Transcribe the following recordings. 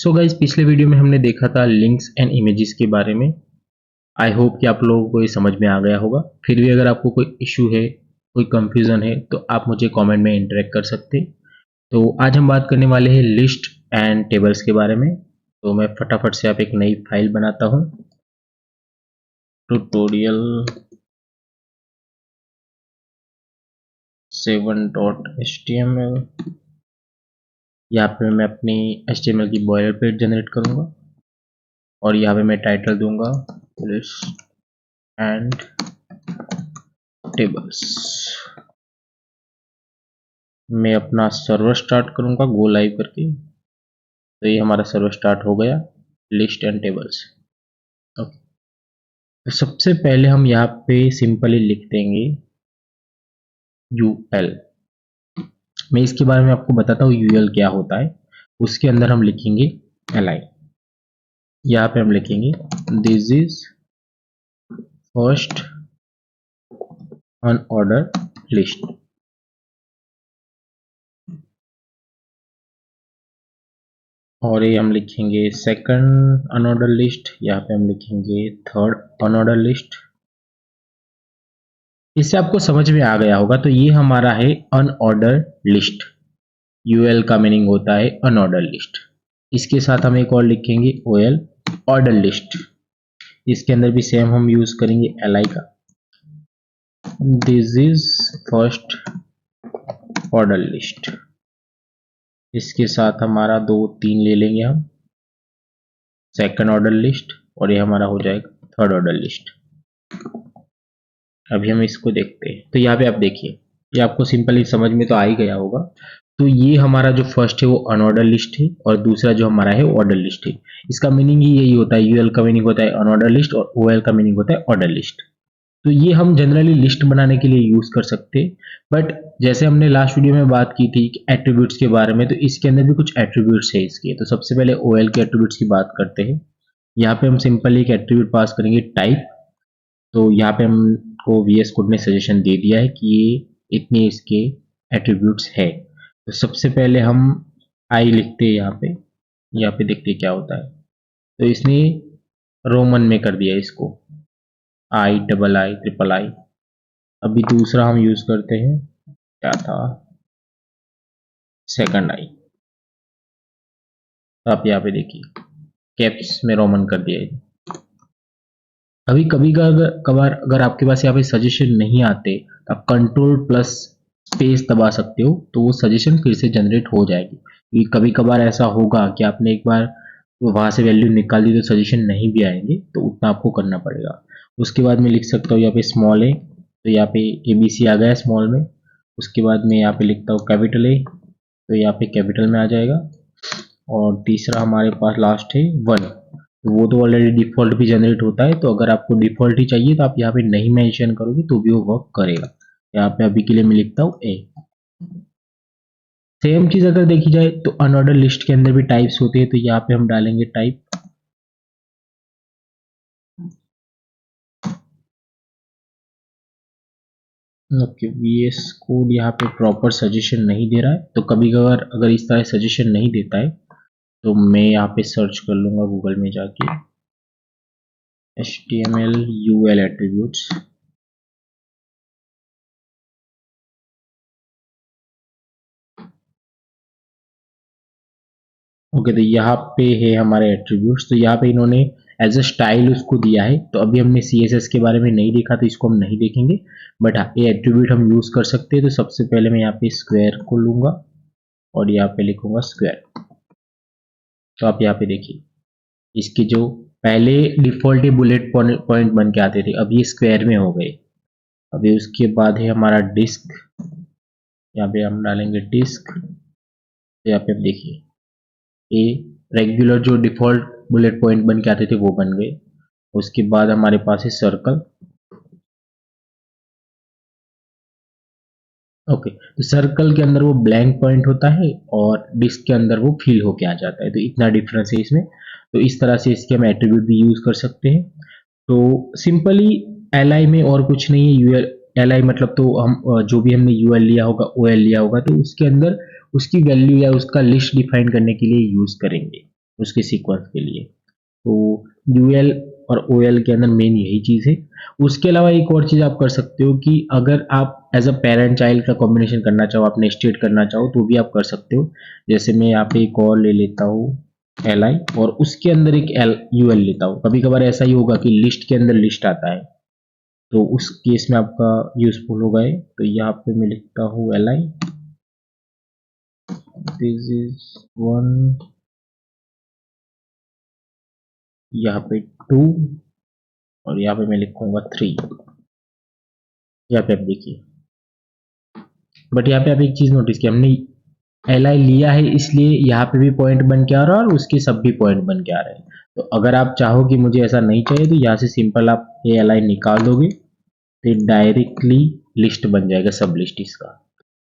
So guys पिछले video में हमने देखा था लिंक्स एंड इमेजेस के बारे में। आई होप कि आप लोगों को ये समझ में आ गया होगा। फिर भी अगर आपको कोई इशू है, कोई कंफ्यूजन है, तो आप मुझे कमेंट में इंटरेक्ट कर सकते। तो आज हम बात करने वाले हैं लिस्ट एंड टेबल्स के बारे में। तो मैं फटाफट से आप एक नई फाइल बनाता हूँ, ट्यूटोरियल 7.html। यहाँ पे मैं अपनी HTML की बॉयलर प्लेट जनरेट करूँगा और यहाँ पे मैं टाइटल दूंगा लिस्ट एंड टेबल्स। मैं अपना सर्वर स्टार्ट करूंगा गो लाइव करके। तो ये हमारा सर्वर स्टार्ट हो गया, लिस्ट एंड टेबल्स। ओके, तो सबसे पहले हम यहाँ पे सिंपली लिख देंगे यूएल। मैं इसके बारे में आपको बताता हूँ यूएल क्या होता है। उसके अंदर हम लिखेंगे li। यहाँ पे हम लिखेंगे this is first unordered list. और ये हम लिखेंगे सेकंड अनऑर्डर लिस्ट। यहाँ पे हम लिखेंगे थर्ड अनऑर्डर लिस्ट। इससे आपको समझ में आ गया होगा। तो ये हमारा है अनऑर्डर लिस्ट। यूएल का मीनिंग होता है अनऑर्डर लिस्ट। इसके साथ हम एक और लिखेंगे ओएल ऑर्डर लिस्ट। इसके अंदर भी सेम हम यूज करेंगे li का। This is first order list. इसके साथ हमारा 2-3 ले लेंगे हम सेकंड ऑर्डर लिस्ट, और ये हमारा हो जाएगा थर्ड ऑर्डर लिस्ट। अभी हम इसको देखते हैं। तो यहाँ पे आप देखिए, ये आपको सिंपली समझ में तो आ ही गया होगा। तो ये हमारा जो फर्स्ट है वो अनऑर्डर लिस्ट है, और दूसरा जो हमारा है वो ऑर्डर लिस्ट है। इसका मीनिंग ही यही होता है। यूएल का मीनिंग होता है अनऑर्डर लिस्ट और ओएल का मीनिंग होता है ऑर्डर लिस्ट। तो ये हम जनरली लिस्ट बनाने के लिए यूज कर सकते हैं। बट जैसे हमने लास्ट वीडियो में बात की थी एट्रीब्यूट्स के बारे में, तो इसके अंदर भी कुछ एट्रीब्यूट्स है इसके। तो सबसे पहले ओएल के एट्रीब्यूट्स की बात करते हैं। यहाँ पे हम सिंपली एक एट्रीब्यूट पास करेंगे टाइप। तो यहाँ पे हमको VS कोड ने सजेशन दे दिया है कि ये इतने इसके एट्रीब्यूट्स है। तो सबसे पहले हम आई लिखते हैं यहाँ पे देखते हैं क्या होता है। तो इसने रोमन में कर दिया इसको, I, III। अभी दूसरा हम यूज करते हैं, क्या था, सेकंड आई। तो आप यहाँ पे देखिए कैप्स में रोमन कर दिया है। अभी कभी कभार अगर आपके पास यहाँ पे सजेशन नहीं आते तो आप कंट्रोल+ स्पेस दबा सकते हो, तो वो सजेशन फिर से जनरेट हो जाएगी। कभी कभार ऐसा होगा कि आपने एक बार वहां से वैल्यू निकाल दी तो सजेशन नहीं भी आएंगे, तो उतना आपको करना पड़ेगा। उसके बाद मैं लिख सकता हूँ यहाँ पे स्मॉल ए। तो यहाँ पे ABC आ गया स्मॉल में। उसके बाद मैं यहाँ पे लिखता हूँ कैपिटल ए, तो यहाँ पे कैपिटल में आ जाएगा। और तीसरा हमारे पास लास्ट है 1। वो तो ऑलरेडी डिफॉल्ट भी जनरेट होता है। तो अगर आपको डिफॉल्ट ही चाहिए तो आप यहाँ पे नहीं मेंशन करोगे तो भी वो वर्क करेगा। यहाँ पे अभी के लिए मैं लिखता हूँ ए। सेम चीज अगर देखी जाए तो अनऑर्डर लिस्ट के अंदर भी टाइप्स होते हैं। तो यहाँ पे हम डालेंगे टाइप। ओके, VS कोड यहाँ पे प्रॉपर सजेशन नहीं दे रहा है। तो कभी कभार अगर इस तरह सजेशन नहीं देता है तो मैं यहाँ पे सर्च कर लूंगा गूगल में जाके HTML UL एट्रीब्यूट्स। ओके, तो यहाँ पे है हमारे एट्रीब्यूट्स। तो यहाँ पे इन्होंने एज अ स्टाइल उसको दिया है। तो अभी हमने CSS के बारे में नहीं देखा तो इसको हम नहीं देखेंगे, बट ये एट्रीब्यूट हम यूज कर सकते हैं। तो सबसे पहले मैं यहाँ पे स्क्वायर को लूंगा और यहाँ पे लिखूंगा स्क्वायर। तो आप यहाँ पे देखिए इसके जो पहले डिफॉल्ट बुलेट पॉइंट बन के आते थे, अब ये स्क्वायर में हो गए। अभी उसके बाद है हमारा डिस्क। यहाँ पे हम डालेंगे डिस्क। तो यहाँ पे आप देखिए ये रेगुलर जो डिफॉल्ट बुलेट पॉइंट बन के आते थे वो बन गए। उसके बाद हमारे पास है सर्कल। ओके, तो सर्कल के अंदर वो ब्लैंक पॉइंट होता है और डिस्क के अंदर वो फिल होके आ जाता है। तो इतना डिफरेंस है इसमें। तो इस तरह से इसके हम एट्रीब्यूट भी यूज कर सकते हैं। तो सिंपली li में और कुछ नहीं है। यूएल li मतलब तो हम जो भी हमने यूएल लिया होगा, ओएल लिया होगा, तो उसके अंदर उसकी वैल्यू या उसका लिस्ट डिफाइन करने के लिए यूज करेंगे। उसके सीक्वेंस के लिए। तो यूएल और ओएल के अंदर मेन यही चीज़ है। उसके अलावा एक और चीज़ आप कर सकते हो कि अगर आप एज अ पेरेंट चाइल्ड का कॉम्बिनेशन करना चाहो, आप नेस्टेड करना चाहो तो भी आप कर सकते हो। जैसे मैं यहाँ पे एक और ले लेता हूँ एल आई और उसके अंदर एक एल यू एल लेता हूँ। कभी कभार ऐसा ही होगा कि लिस्ट के अंदर लिस्ट आता है, तो उस केस में आपका यूजफुल होगा ये। तो यहाँ पे मैं लिखता हूँ एल आई, दिस इज 1, यहाँ पे 2 और यहाँ पे मैं लिखूंगा 3। यहाँ पे आप देखिए, बट यहाँ पे आप एक चीज नोटिस की, हमने एल आई लिया है इसलिए यहाँ पे भी पॉइंट बन के आ रहा है और उसके सब भी पॉइंट बन के आ रहे हैं। तो अगर आप चाहो कि मुझे ऐसा नहीं चाहिए तो यहाँ से सिंपल आप ये एल आई निकाल दोगे तो डायरेक्टली लिस्ट बन जाएगा सब लिस्ट इसका।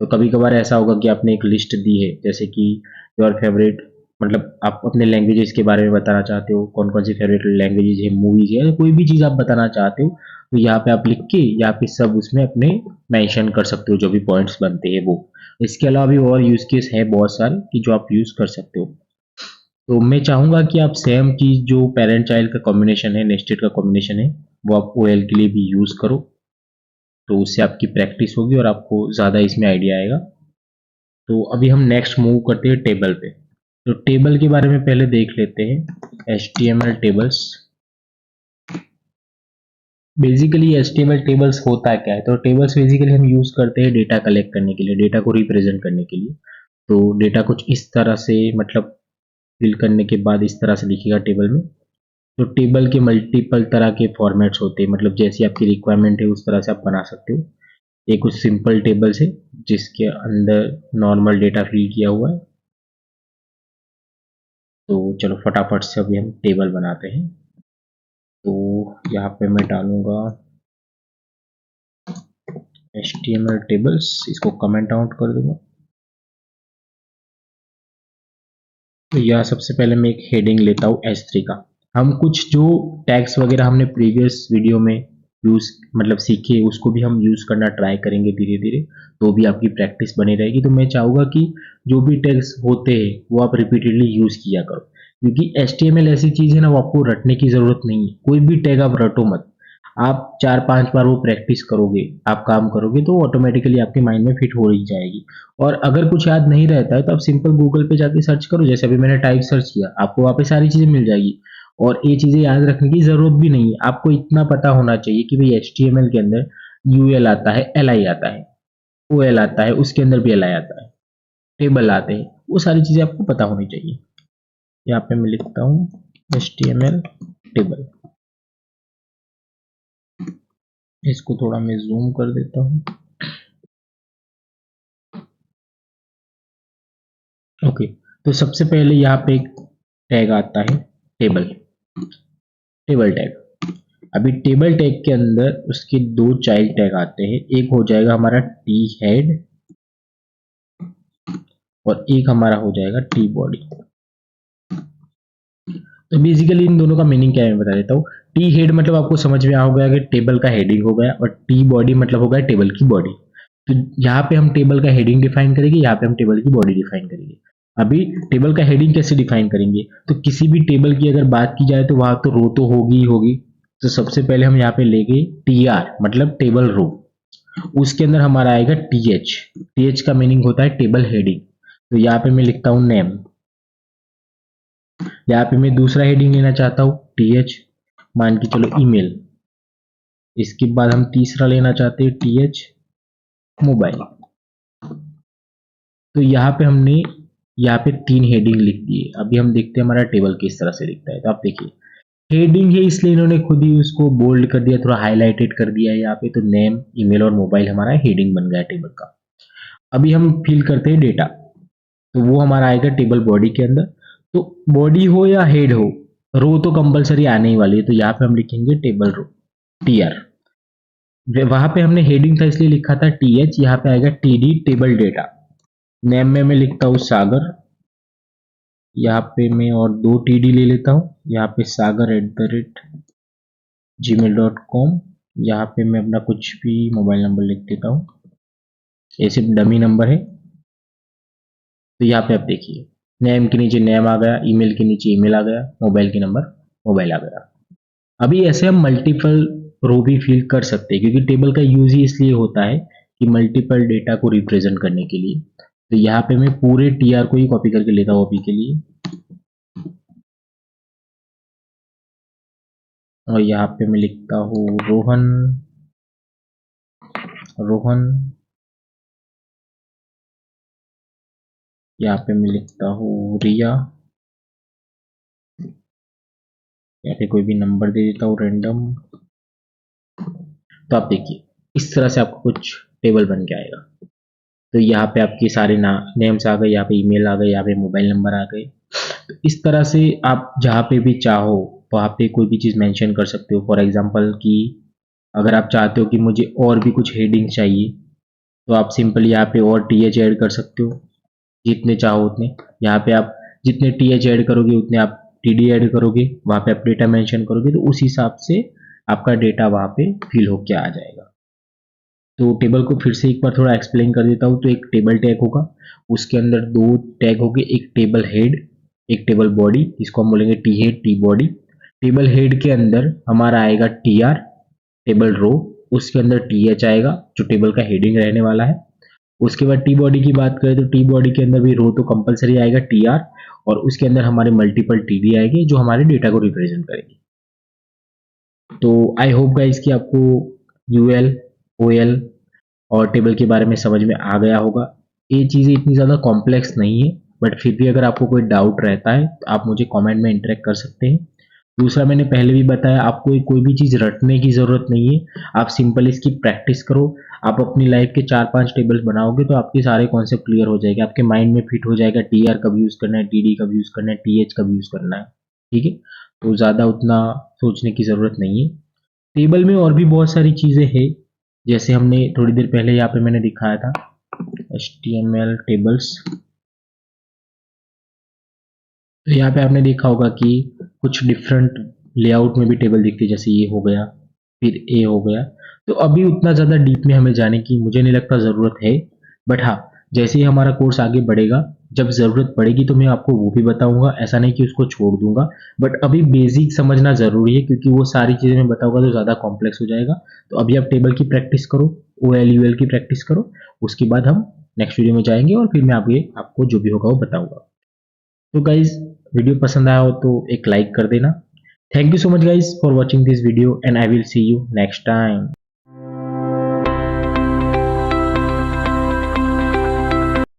तो कभी कभार ऐसा होगा कि आपने एक लिस्ट दी है, जैसे कि योर फेवरेट, मतलब आप अपने लैंग्वेजेस के बारे में बताना चाहते हो, कौन कौन सी फेवरेट लैंग्वेजेस है, मूवीज है, कोई भी चीज़ आप बताना चाहते हो, तो यहाँ पे आप लिख के यहाँ पे सब उसमें अपने मेंशन कर सकते हो जो भी पॉइंट्स बनते हैं वो। इसके अलावा भी और यूज केस है बहुत सारे कि जो आप यूज कर सकते हो। तो मैं चाहूंगा कि आप सेम चीज जो पेरेंट चाइल्ड का कॉम्बिनेशन है, नेस्टेड का कॉम्बिनेशन है, वो आप ओएल के लिए भी यूज करो। तो उससे आपकी प्रैक्टिस होगी और आपको ज़्यादा इसमें आइडिया आएगा। तो अभी हम नेक्स्ट मूव करते हैं टेबल पे। तो टेबल के बारे में पहले देख लेते हैं, HTML tables. Basically HTML tables होता क्या है? तो टेबल्स बेसिकली हम यूज करते हैं डेटा कलेक्ट करने के लिए, डेटा को रिप्रेजेंट करने के लिए। तो डेटा कुछ इस तरह से, मतलब फिल करने के बाद इस तरह से दिखेगा टेबल में। तो टेबल के मल्टीपल तरह के फॉर्मेट्स होते हैं, मतलब जैसी आपकी रिक्वायरमेंट है उस तरह से आप बना सकते हो। ये कुछ सिंपल टेबल्स है जिसके अंदर नॉर्मल डेटा फिल किया हुआ है। तो चलो फटाफट से अभी हम टेबल बनाते हैं। तो यहाँ पे मैं डालूंगा HTML टेबल्स, इसको कमेंट आउट कर दूंगा। तो यह सबसे पहले मैं एक हेडिंग लेता हूँ H3 का। हम कुछ जो टैग्स वगैरह हमने प्रीवियस वीडियो में यूज, मतलब सीखे, उसको भी हम यूज करना ट्राई करेंगे धीरे धीरे, तो भी आपकी प्रैक्टिस बनी रहेगी। तो मैं चाहूंगा कि जो भी टैग्स होते हैं वो आप रिपीटेडली यूज किया करो, क्योंकि HTML ऐसी चीज है ना, वो आपको रटने की जरूरत नहीं है। कोई भी टैग आप रटो मत, आप 4-5 बार वो प्रैक्टिस करोगे, आप काम करोगे तो ऑटोमेटिकली आपके माइंड में फिट हो ही जाएगी। और अगर कुछ याद नहीं रहता है तो आप सिंपल गूगल पे जाके सर्च करो, जैसे अभी मैंने टाइप सर्च किया, आपको वहाँ पे सारी चीजें मिल जाएगी। और ये चीजें याद रखने की जरूरत भी नहीं है, आपको इतना पता होना चाहिए कि भाई HTML के अंदर UL आता है, LI आता है, OL आता है, उसके अंदर भी LI आता है, टेबल आते हैं, वो सारी चीजें आपको पता होनी चाहिए। यहाँ पे मैं लिखता हूँ HTML टेबल, इसको थोड़ा मैं जूम कर देता हूँ। ओके, तो सबसे पहले यहाँ पे एक टैग आता है टेबल, टेबल टैग। अभी टेबल टैग के अंदर उसके दो चाइल्ड टैग आते हैं, एक हो जाएगा हमारा टी हेड और एक हमारा हो जाएगा टी बॉडी। तो बेसिकली इन दोनों का मीनिंग क्या है मैं बता देता हूँ। टी हेड मतलब आपको समझ में आ गया कि टेबल का हेडिंग हो गया, और टी बॉडी मतलब हो गया टेबल की बॉडी। तो यहाँ पे हम टेबल का हेडिंग डिफाइन करेंगे, यहाँ पे हम टेबल की बॉडी डिफाइन करेंगे। अभी टेबल का हेडिंग कैसे डिफाइन करेंगे, तो किसी भी टेबल की अगर बात की जाए तो वहां तो रो तो होगी ही होगी। तो सबसे पहले हम यहाँ पे लेंगे TR मतलब टेबल रो, उसके अंदर हमारा आएगा TH। TH का मीनिंग होता है टेबल हेडिंग। तो यहाँ पे मैं लिखता हूँ नेम। यहाँ पे मैं दूसरा हेडिंग लेना चाहता हूँ TH, मान के चलो ईमेल। इसके बाद हम तीसरा लेना चाहते हैं TH मोबाइल। तो यहाँ पे हमने यहाँ पे 3 हेडिंग लिख दिए। अभी हम देखते हैं हमारा टेबल किस तरह से दिखता है। तो आप देखिए, हेडिंग है इसलिए इन्होंने खुद ही उसको बोल्ड कर दिया, थोड़ा हाईलाइटेड कर दिया है यहाँ पे। तो नेम, ईमेल और मोबाइल हमारा हेडिंग बन गया टेबल का। अभी हम फिल करते हैं डेटा, तो वो हमारा आएगा टेबल बॉडी के अंदर। तो बॉडी हो या हेड हो, रो तो कंपलसरी आने ही वाली है। तो यहाँ पे हम लिखेंगे टेबल रो TR। वहां पे हमने हेडिंग था इसलिए लिखा था TH, यहाँ पे आएगा TD टेबल डेटा। नेम में मैं लिखता हूँ सागर, यहाँ पे मैं और 2 TD ले लेता हूँ, यहाँ पे sagar@gmail.com। यहाँ पे मैं अपना कुछ भी मोबाइल नंबर लिख देता हूँ, ये सिर्फ डमी नंबर है। तो यहाँ पे आप देखिए नेम के नीचे नेम आ गया, ईमेल के नीचे ईमेल आ गया, मोबाइल के नंबर मोबाइल आ गया। अभी ऐसे हम मल्टीपल रो भी फिल कर सकते हैं, क्योंकि टेबल का यूज ही इसलिए होता है कि मल्टीपल डेटा को रिप्रेजेंट करने के लिए। तो यहाँ पे मैं पूरे टीआर को ही कॉपी करके लेता हूँ अभी के लिए, और यहाँ पे मैं लिखता हूँ रोहन, रोहन, यहाँ पे मैं लिखता हूँ रिया, या फिर कोई भी नंबर दे देता हूँ रैंडम। तो आप देखिए इस तरह से आपको कुछ टेबल बन के आएगा। तो यहाँ पे आपके सारे नेम्स आ गए, यहाँ पे ईमेल आ गए, यहाँ पे मोबाइल नंबर आ गए। तो इस तरह से आप जहाँ पे भी चाहो वहाँ पे कोई भी चीज़ मेंशन कर सकते हो। फॉर एग्जांपल कि अगर आप चाहते हो कि मुझे और भी कुछ हेडिंग चाहिए, तो आप सिंपली यहाँ पे और टीएच ऐड कर सकते हो, जितने चाहो उतने। यहाँ पे आप जितने टीएच ऐड करोगे उतने आप टीडी ऐड करोगे, वहाँ पे आप डेटा मेंशन करोगे, तो उस हिसाब से आपका डेटा वहाँ पे फिल होके आ जाएगा। तो टेबल को फिर से एक बार थोड़ा एक्सप्लेन कर देता हूँ। तो एक टेबल टैग होगा, उसके अंदर दो टैग होंगे, एक टेबल हेड, एक टेबल बॉडी, इसको हम बोलेंगे T head T body. Table head के अंदर हमारा आएगा टी आर टेबल रो, उसके अंदर टी एच आएगा जो टेबल का हेडिंग रहने वाला है। उसके बाद टी बॉडी की बात करें तो टी बॉडी के अंदर भी रो तो कंपलसरी आएगा टी आर, और उसके अंदर हमारे मल्टीपल टी डी आएंगे जो हमारे डेटा को रिप्रेजेंट करेंगे। तो आई होप गाइस कि आपको यूएल, ओएल और टेबल के बारे में समझ में आ गया होगा। ये चीज़ें इतनी ज़्यादा कॉम्प्लेक्स नहीं है, बट फिर भी अगर आपको कोई डाउट रहता है तो आप मुझे कमेंट में इंटरेक्ट कर सकते हैं। दूसरा, मैंने पहले भी बताया, आपको कोई भी चीज़ रटने की ज़रूरत नहीं है, आप सिंपल इसकी प्रैक्टिस करो। आप अपनी लाइफ के 4-5 टेबल्स बनाओगे तो आपके सारे कॉन्सेप्ट क्लियर हो जाएंगे, आपके माइंड में फिट हो जाएगा टी आर कब यूज़ करना है, टी डी कब यूज़ करना है, टी एच कब यूज़ करना है। ठीक है, तो ज़्यादा उतना सोचने की ज़रूरत नहीं है। टेबल में और भी बहुत सारी चीज़ें हैं, जैसे हमने थोड़ी देर पहले यहाँ पे मैंने दिखाया था HTML टेबल्स। तो यहाँ पे आपने देखा होगा कि कुछ डिफरेंट लेआउट में भी टेबल दिखती है, जैसे ये हो गया, फिर ए हो गया। तो अभी उतना ज़्यादा डीप में हमें जाने की मुझे नहीं लगता ज़रूरत है, बट हाँ, जैसे ही हमारा कोर्स आगे बढ़ेगा, जब ज़रूरत पड़ेगी तो मैं आपको वो भी बताऊंगा, ऐसा नहीं कि उसको छोड़ दूंगा। बट अभी बेसिक समझना ज़रूरी है, क्योंकि वो सारी चीज़ें मैं बताऊंगा तो ज़्यादा कॉम्प्लेक्स हो जाएगा। तो अभी आप टेबल की प्रैक्टिस करो, OL की प्रैक्टिस करो, उसके बाद हम नेक्स्ट वीडियो में जाएंगे और फिर मैं आपको जो भी होगा वो बताऊंगा। तो गाइज, वीडियो पसंद आया हो तो एक लाइक कर देना। Thank you so much guys for watching this video, and I will see you next time.